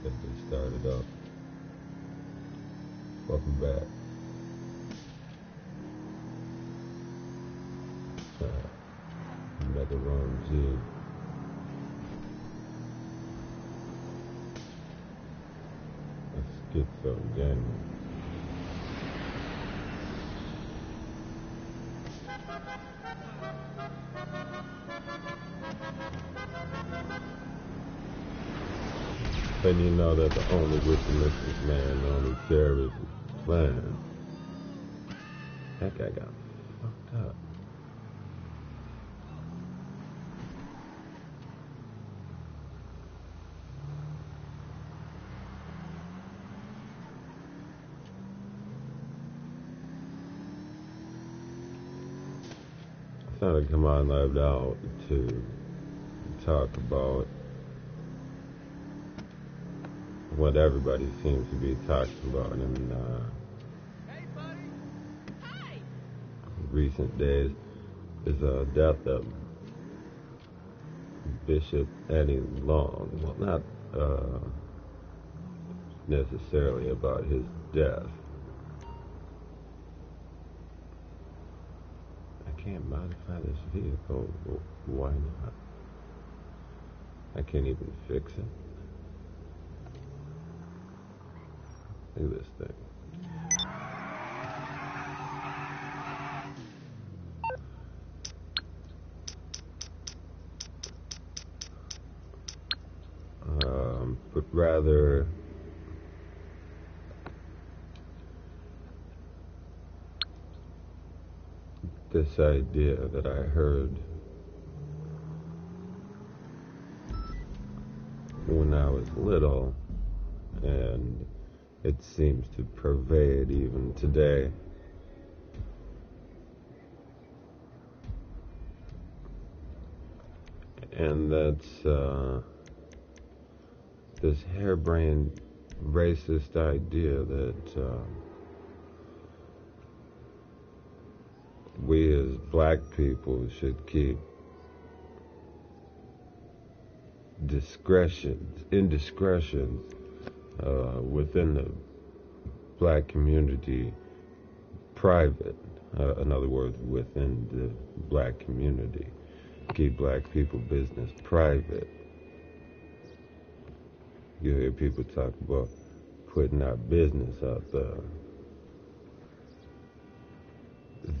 that they started up. Welcome back. Another wrong G. A schizo gang. And you know that the only wickedness is man, the only terror is plan. That guy got fucked up. I thought I'd come on live out to talk about what everybody seems to be talking about in recent days is the death of Bishop Eddie Long. Well, not necessarily about his death. I can't modify this vehicle. Why not? I can't even fix it. Look at this thing. But rather this idea that I heard when I was little, and it seems to pervade even today. And that's this harebrained racist idea that we as black people should keep indiscretions within the black community private. In other words, within the black community. Keep black people business private. You hear people talk about putting our business out there.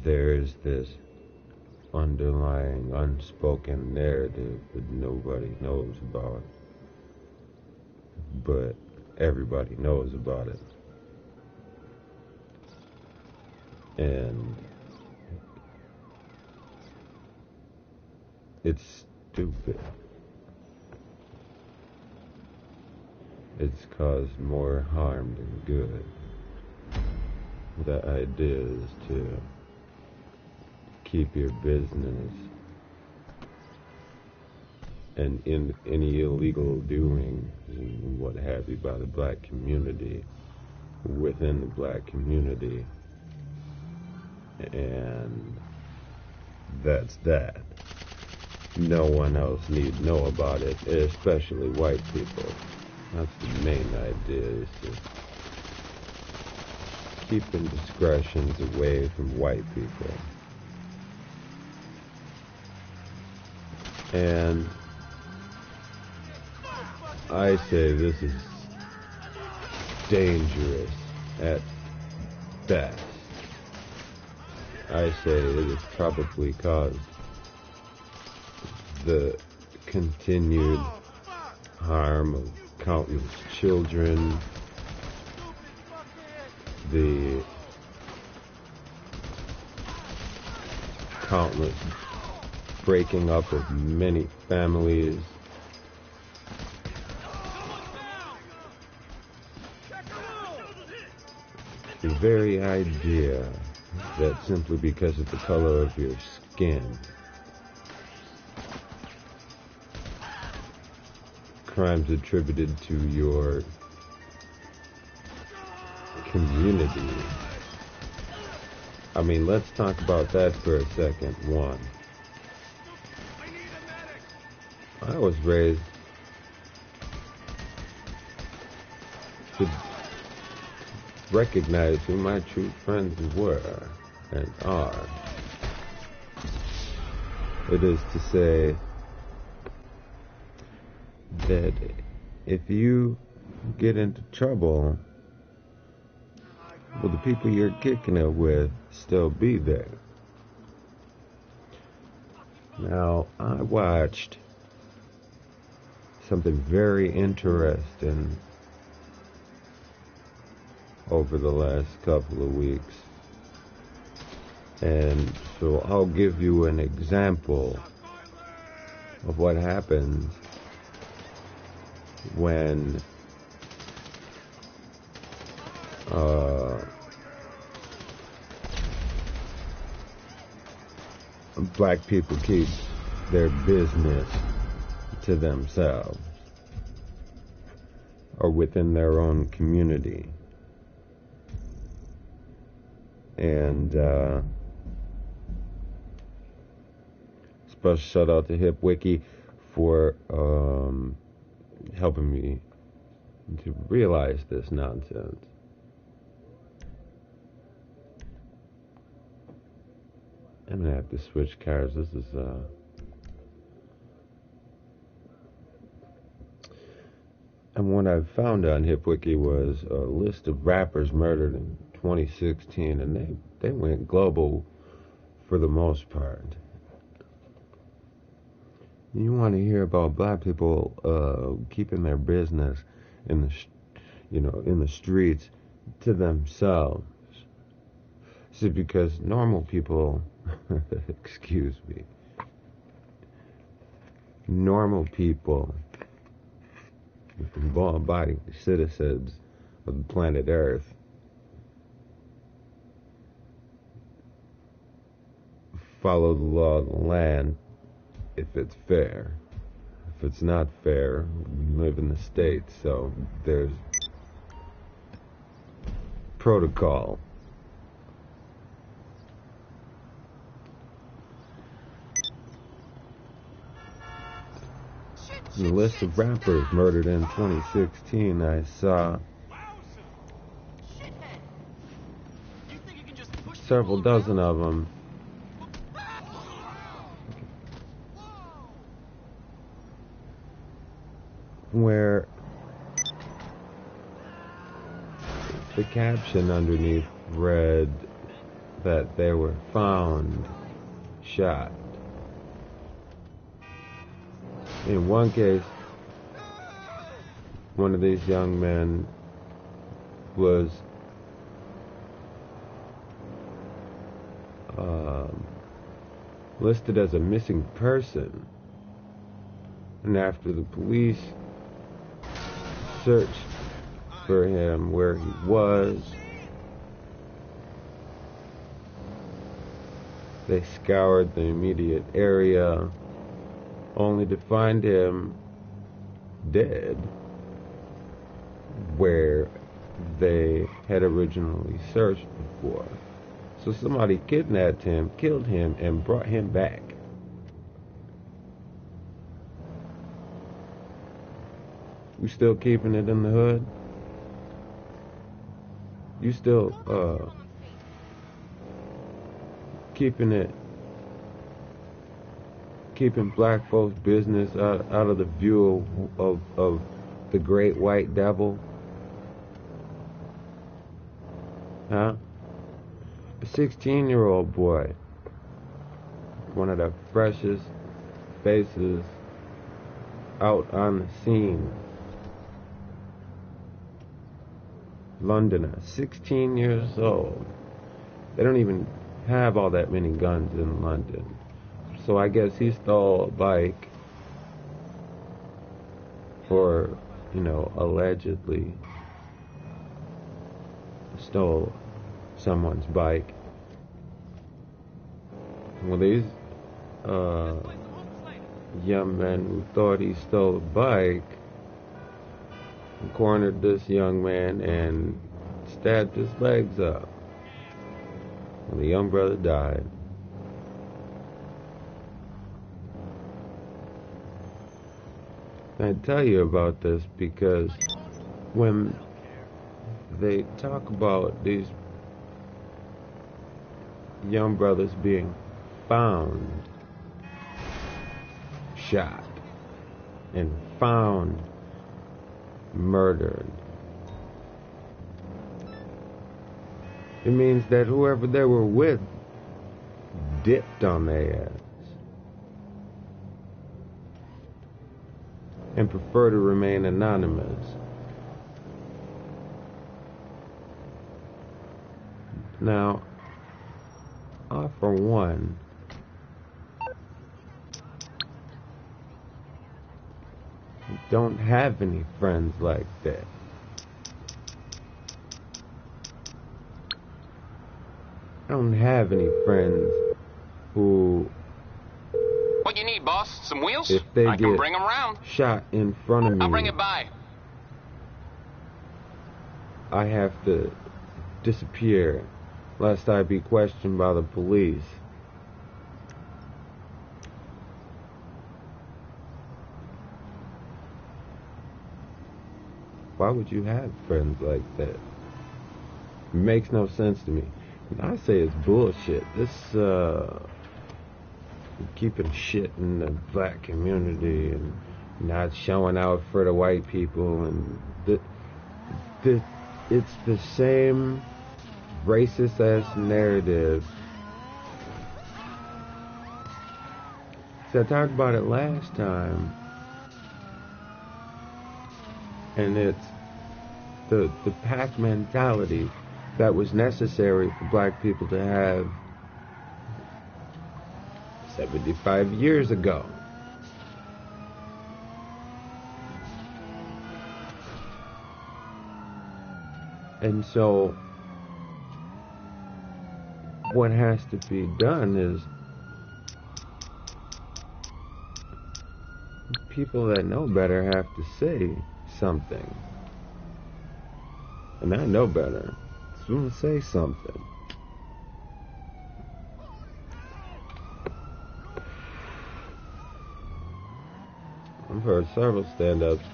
There's this underlying unspoken narrative that nobody knows about, but everybody knows about it. And it's stupid. It's caused more harm than good. The idea is to keep your business and in any illegal doing and what have you by the black community within the black community, and that's that. No one else need know about it, especially white people. That's the main idea, is to keep indiscretions away from white people. And I say this is dangerous at best. I say it has probably caused the continued harm of countless children, the countless breaking up of many families, the very idea that simply because of the color of your skin, crimes attributed to your community. I mean, let's talk about that for a second. One, I was raised to recognize who my true friends were and are. It is to say that if you get into trouble, will the people you're kicking it with still be there? Now, I watched something very interesting over the last couple of weeks. And so I'll give you an example of what happens when black people keep their business to themselves or within their own community. And special shout out to HipWiki for helping me to realize this nonsense. I'm gonna have to switch cars. This is and what I found on HipWiki was a list of rappers murdered in 2016, and they went global for the most part. You want to hear about black people keeping their business in the streets to themselves? See, because normal people, excuse me, normal people, law-abiding citizens of the planet Earth, follow the law of the land if it's fair. If it's not fair, we live in the States, so there's protocol. The list of rappers murdered in 2016, I saw several dozen of them where the caption underneath read that they were found shot. In one case, one of these young men was listed as a missing person, and after the police searched for him where he was, they scoured the immediate area only to find him dead where they had originally searched before. So somebody kidnapped him, killed him, and brought him back. You still keeping it in the hood? You still keeping black folks' business out of the view of the great white devil? Huh? A 16-year-old boy, one of the freshest faces out on the scene. Londoner, 16 years old. They don't even have all that many guns in London. So I guess he stole a bike, or, allegedly stole someone's bike. Well, these young men who thought he stole a bike cornered this young man and stabbed his legs up. And the young brother died. I tell you about this because when they talk about these young brothers being found shot and found murdered. It means that whoever they were with dipped on their ass and prefer to remain anonymous. Now, I, for one, don't have any friends like that. I don't have any friends who, what you need, boss? Some wheels? if they I can get bring them round. shot in front of me, I'll bring it by. I have to disappear lest I be questioned by the police. Why would you have friends like that? It makes no sense to me. And I say it's bullshit. This, keeping shit in the black community and not showing out for the white people, and it's the same racist ass narrative. So I talked about it last time, and it's the pack mentality that was necessary for black people to have 75 years ago. And so what has to be done is people that know better have to say something. And I know better. So I'm gonna say something. I've heard several stand-ups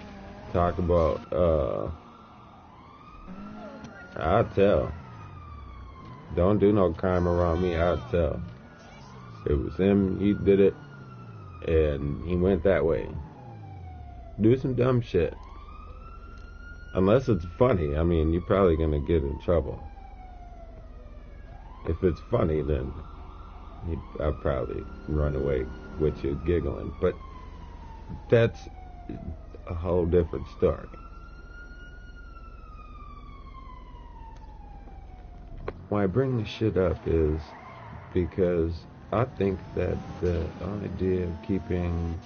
talk about, I'll tell. Don't do no crime around me, I'll tell. It was him, he did it, and he went that way. Do some dumb shit. Unless it's funny, I mean, you're probably gonna get in trouble. If it's funny, then I'll probably run away with you giggling. But that's a whole different story. Why I bring this shit up is because I think that the idea of keeping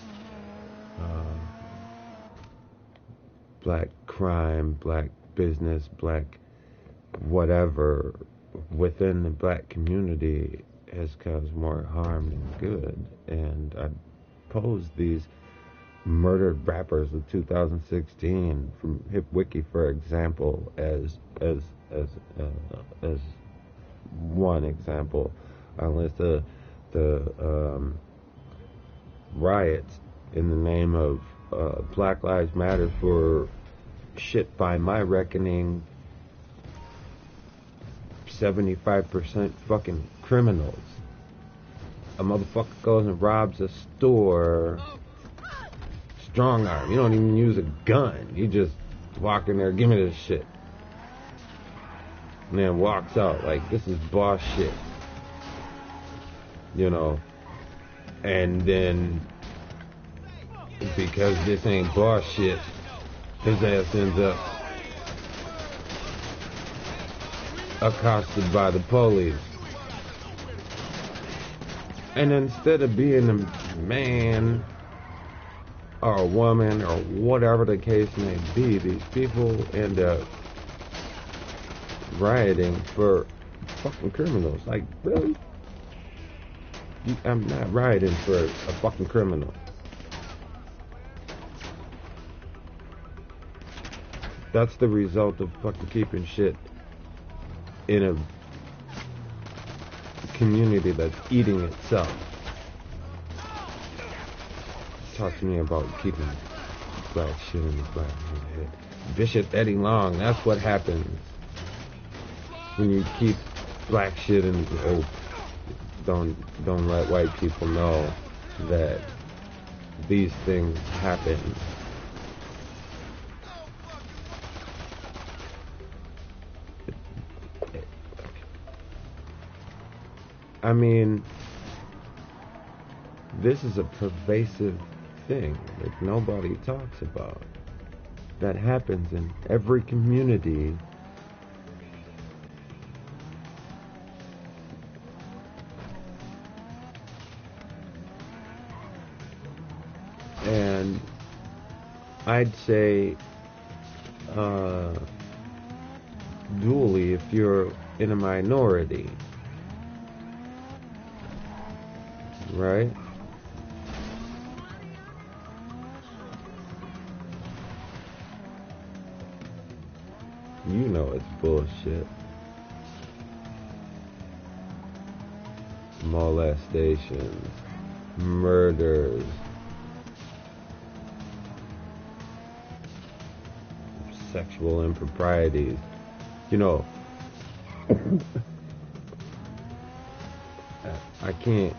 black crime, black business, black whatever within the black community has caused more harm than good. And I pose these murdered rappers of 2016 from Hip Wiki, for example, as one example, unless the riots in the name of Black Lives Matter for shit, by my reckoning, 75% fucking criminals. A motherfucker goes and robs a store, strong arm. You don't even use a gun. You just walk in there, give me this shit. And then walks out like, this is boss shit. You know? And then, because this ain't boss shit, his ass ends up accosted by the police. And instead of being a man or a woman or whatever the case may be, these people end up rioting for fucking criminals. Like, really? I'm not rioting for a fucking criminal. That's the result of fucking keeping shit in a community that's eating itself. Talk to me about keeping black shit in the black head. Bishop Eddie Long, that's what happens when you keep black shit in, don't let white people know that these things happen. I mean, this is a pervasive thing that nobody talks about. That happens in every community. And I'd say, dually, if you're in a minority, right? You know it's bullshit. Molestations, murders, sexual improprieties. You know, I can't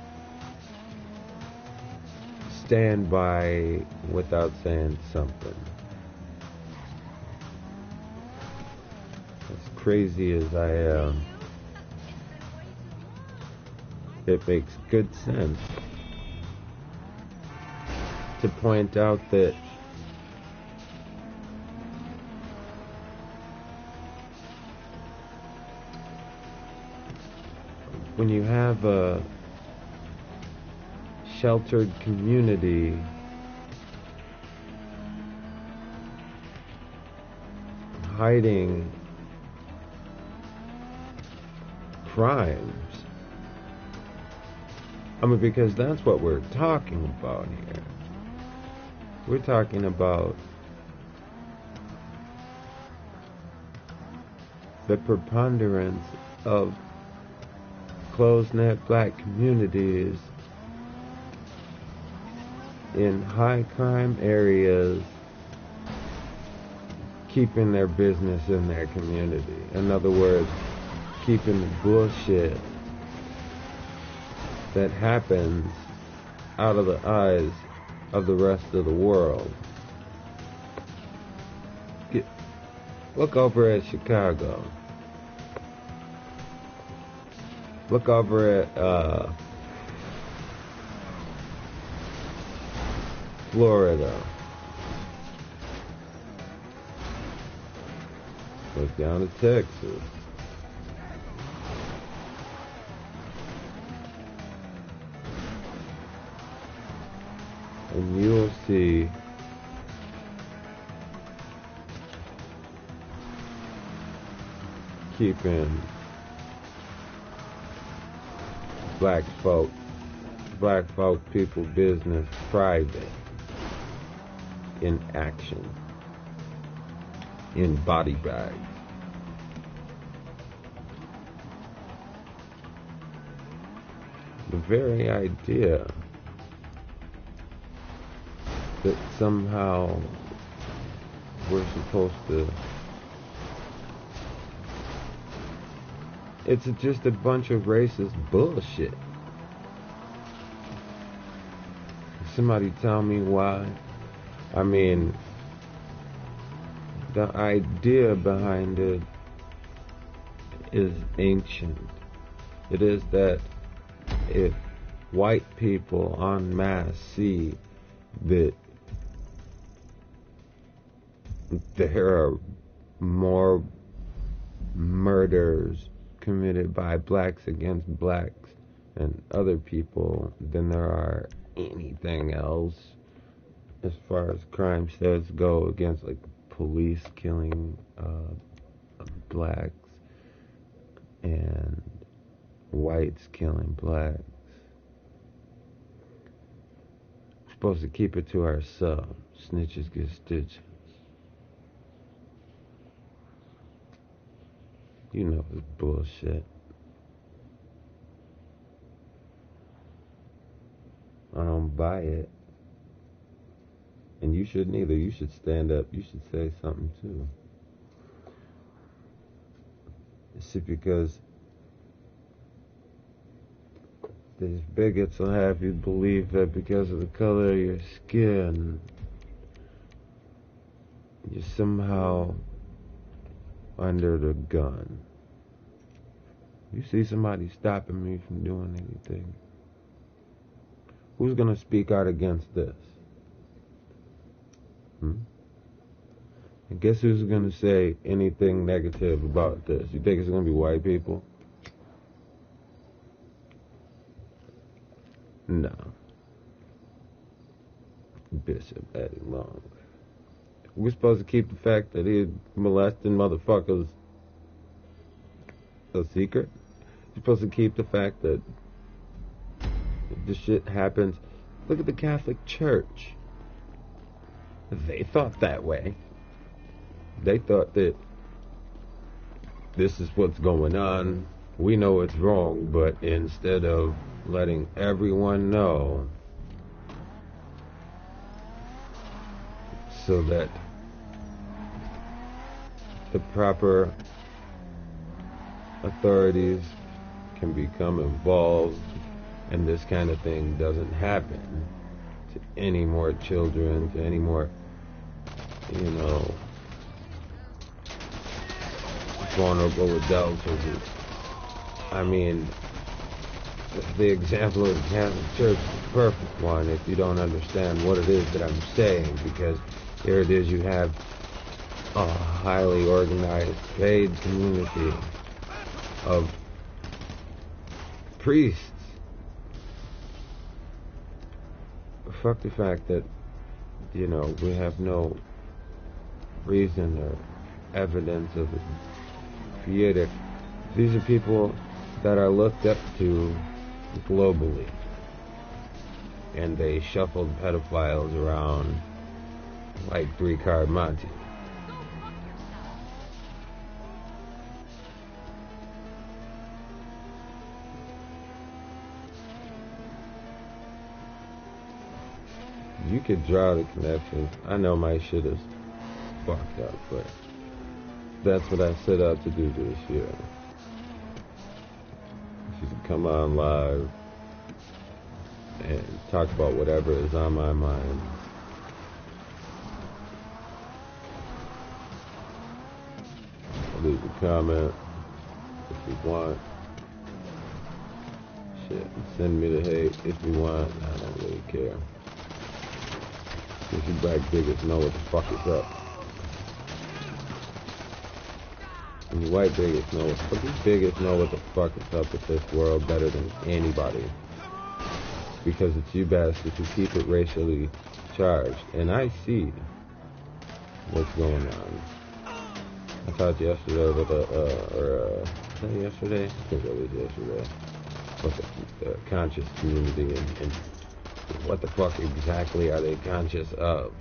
stand by without saying something. As crazy as I am, it makes good sense to point out that when you have a sheltered community, hiding crimes, I mean, because that's what we're talking about here. We're talking about the preponderance of closed-knit black communities in high crime areas keeping their business in their community. In other words, keeping the bullshit that happens out of the eyes of the rest of the world. Look over at Chicago. Look over at Florida. Look down to Texas. And you'll see keeping black folk people business private, in action, in body bags. The very idea that somehow we're supposed to, it's just a bunch of racist bullshit. Somebody tell me why. I mean, the idea behind it is ancient. It is that if white people en masse see that there are more murders committed by blacks against blacks and other people than there are anything else as far as crime stats go, against like police killing blacks and whites killing blacks. We're supposed to keep it to ourselves. Snitches get stitches. You know it's bullshit. I don't buy it. And you shouldn't either. You should stand up. You should say something too. See, because these bigots will have you believe that because of the color of your skin, you're somehow under the gun. You see somebody stopping me from doing anything, who's gonna speak out against this? And guess who's gonna say anything negative about this? You think it's gonna be white people? No. Bishop Eddie Long. We're supposed to keep the fact that he's molesting motherfuckers a secret? You're supposed to keep the fact that this shit happens. Look at the Catholic Church. They thought that way. They thought that this is what's going on. We know it's wrong, but instead of letting everyone know so that the proper authorities can become involved and this kind of thing doesn't happen to any more children, to any more, vulnerable adults. I mean, the example of the Catholic Church is the perfect one if you don't understand what it is that I'm saying, because here it is, you have a highly organized, paid community of priests. Fuck the fact that, we have no reason or evidence of it. These are people that are looked up to globally, and they shuffled pedophiles around like three-card Monty. You could draw the connection. I know my shit is fucked up, but that's what I set out to do this year. Just come on live and talk about whatever is on my mind. Leave a comment if you want. Shit, send me the hate if you want. I don't really care. If you black bigots know what the fuck is up. And you white bigots know what the fuck is up with this world better than anybody. Because it's you bastards who keep it racially charged. And I see what's going on. I talked yesterday with was that yesterday? I think it was yesterday. With the conscious community and what the fuck exactly are they conscious of?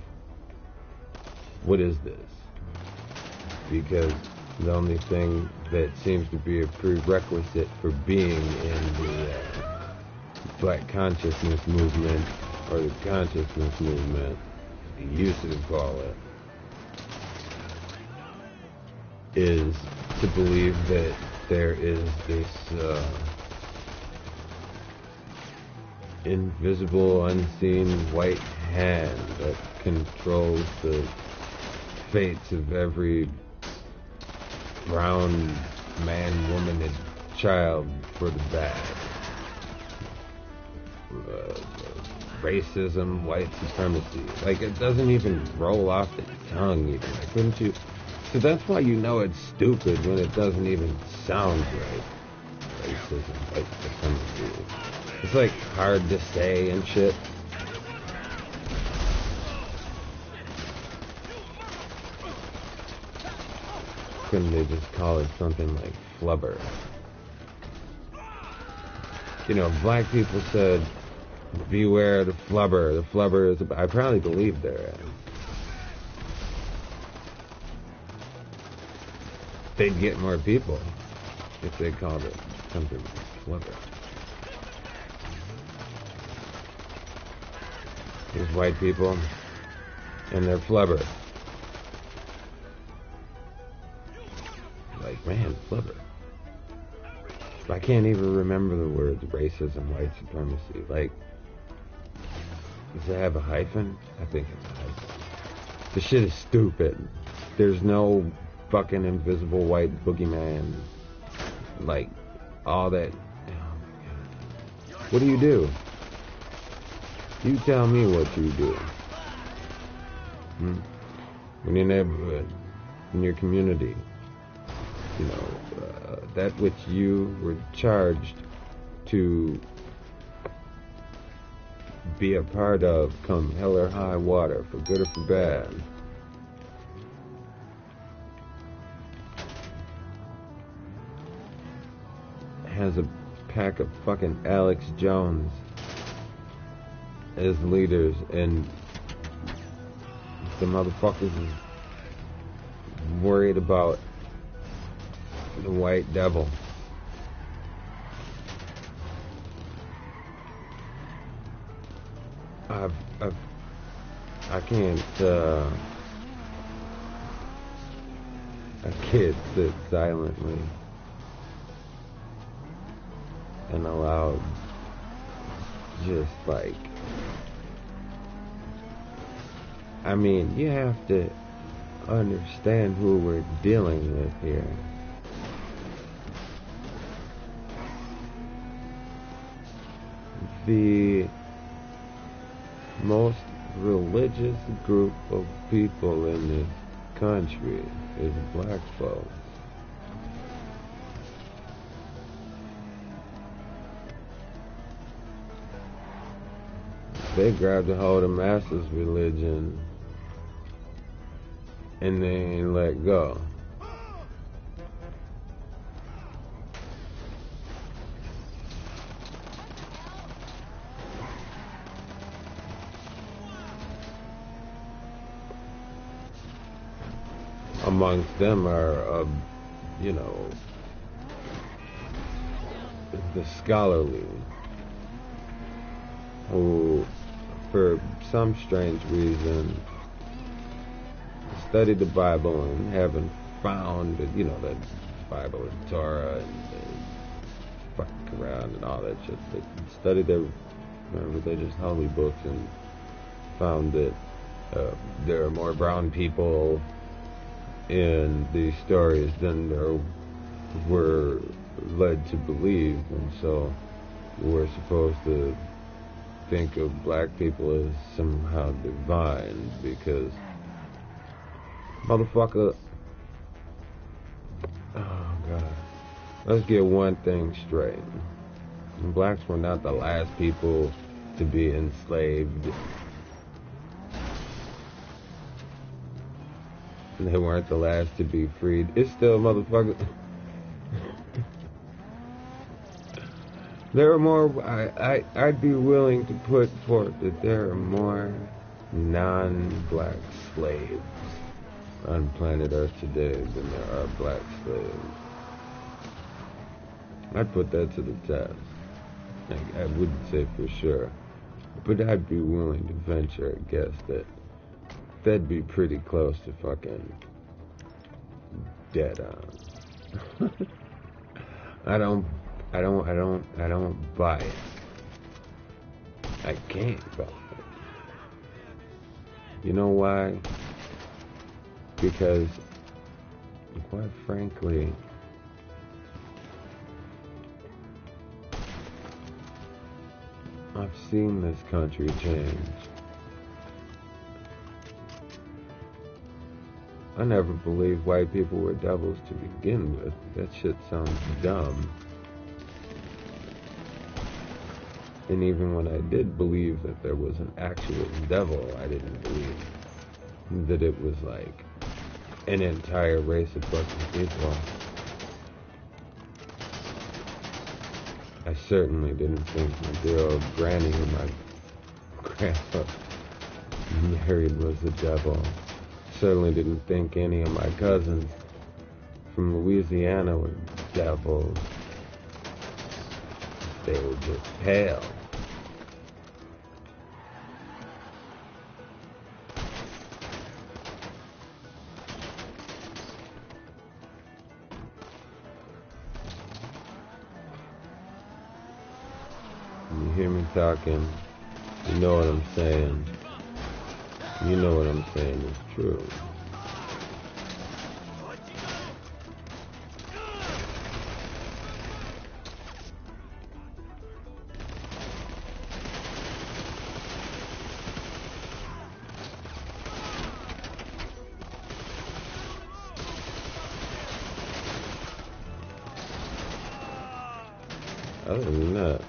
What is this? Because the only thing that seems to be a prerequisite for being in the Black consciousness movement, or the consciousness movement, as we used to call it, is to believe that there is this invisible, unseen white hand that controls the fates of every brown man, woman, and child for the bad. Racism, white supremacy. Like, it doesn't even roll off the tongue even. Like, couldn't you? So that's why you know it's stupid when it doesn't even sound right. Racism, white supremacy. It's like hard to say and shit. Couldn't they just call it something like flubber? Black people said, beware the flubber. The flubber is I probably believe they're they'd get more people if they called it something like flubber. These white people and their flubber. Like, man, flubber. can't even remember the words racism, white supremacy. Like, does it have a hyphen? I think it's a hyphen. The shit is stupid. There's no fucking invisible white boogeyman. Like, all that. Oh my god. What do? You tell me what you do. In your neighborhood, in your community, you know, that which you were charged to be a part of, come hell or high water, for good or for bad. Has a pack of fucking Alex Jones as leaders, and the motherfuckers is worried about the white devil. I can't sit silently and allow just like, I mean, you have to understand who we're dealing with here. The most religious group of people in this country is black folks. They grabbed a hold of masses religion and they ain't let go. Amongst them are, you know, the scholarly, who, for some strange reason, studied the Bible and haven't found, you know, that Bible and Torah and fuck around and all that shit. They studied their religious holy books and found that there are more brown people in these stories than there were led to believe, and so we're supposed to think of black people as somehow divine because motherfucker, oh god, let's get one thing straight. Blacks were not the last people to be enslaved. They weren't the last to be freed. It's still motherfucker. There are more. I'd be willing to put forth that there are more non-black slaves on planet Earth today than there are black slaves. I'd put that to the test. I wouldn't say for sure, but I'd be willing to venture a guess that that'd be pretty close to fucking dead on. I don't buy it. I can't buy it. You know why? Because, quite frankly, I've seen this country change. I never believed white people were devils to begin with. That shit sounds dumb. And even when I did believe that there was an actual devil, I didn't believe that it was like an entire race of fucking people. I certainly didn't think my dear old granny who my grandpa married was the devil. Certainly didn't think any of my cousins from Louisiana were devils. They were just pale. You hear me talking, you know what I'm saying. You know what I'm saying is true. Other than that,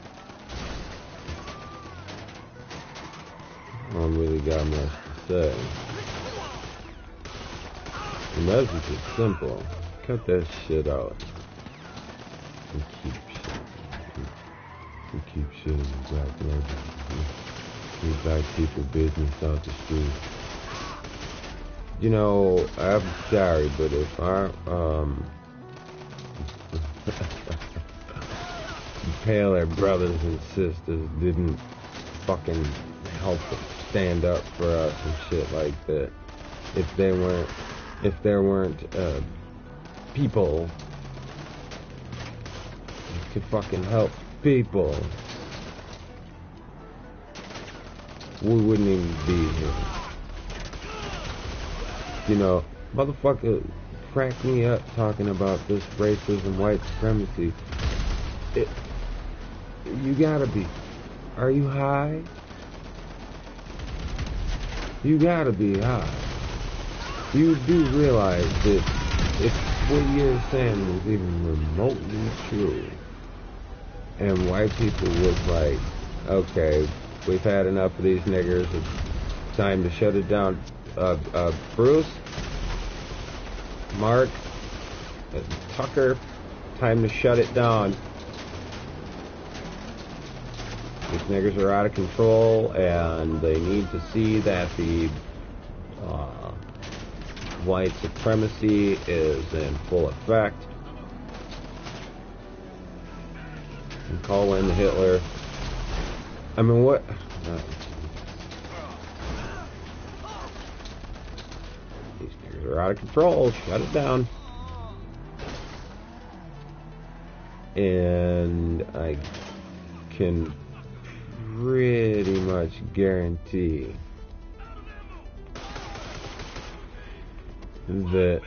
I don't really got much to say. The message is simple. Cut that shit out. And keep shit in the black neighborhood. Keep black people business out the street. You know, I'm sorry, but if our paler brothers and sisters didn't fucking help stand up for us and shit like that, if there weren't people to fucking help people, we wouldn't even be here. You know, motherfucker cracked me up talking about this racism, white supremacy. You gotta be. Are you high? You gotta be high. You do realize that if what you're saying is even remotely true, and white people was like, okay, we've had enough of these niggers, it's time to shut it down. Bruce, Mark, Tucker, time to shut it down. These niggers are out of control, and they need to see that the white supremacy is in full effect. And call in Hitler. I mean, what? These niggers are out of control. Shut it down. And I can pretty much guarantee that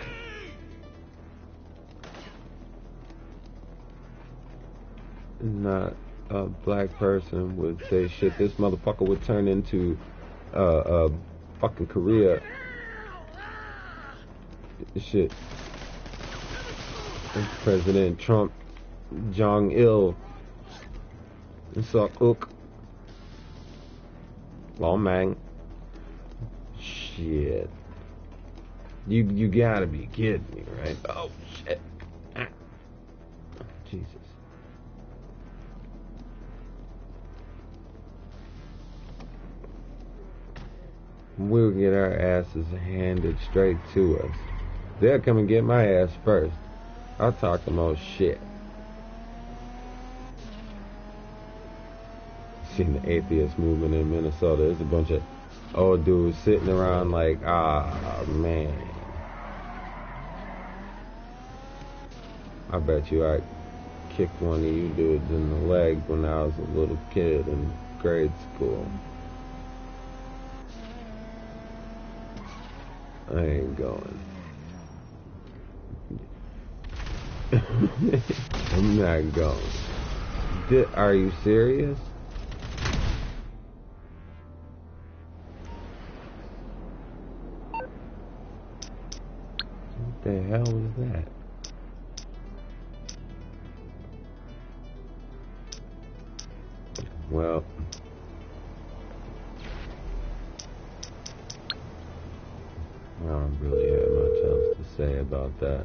not a black person would say shit. This motherfucker would turn into fucking Korea shit. President Trump, Jong-il, Sok-uk, Long-mang. Shit. You gotta be kidding me, right? Oh, shit. Ah. Jesus. We'll get our asses handed straight to us. They'll come and get my ass first. I'll talk the most shit. Seen the atheist movement in Minnesota. There's a bunch of old dudes sitting around like, ah, man. I bet you I kicked one of you dudes in the leg when I was a little kid in grade school. I ain't going. I'm not going. Are you serious? What the hell was that? Well, I don't really have much else to say about that.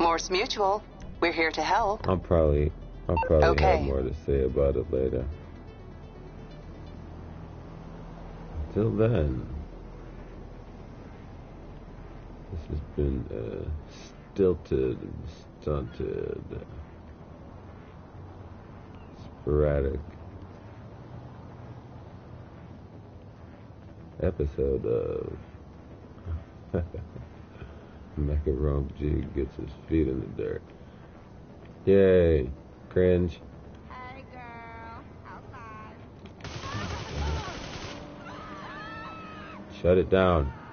Morse Mutual, we're here to help. I'll probably Okay. have more to say about it later. Until then, this has been stilted, stunted, sporadic episode of Macaroni G gets his feet in the dirt. Yay, cringe. Hey, girl. Shut it down.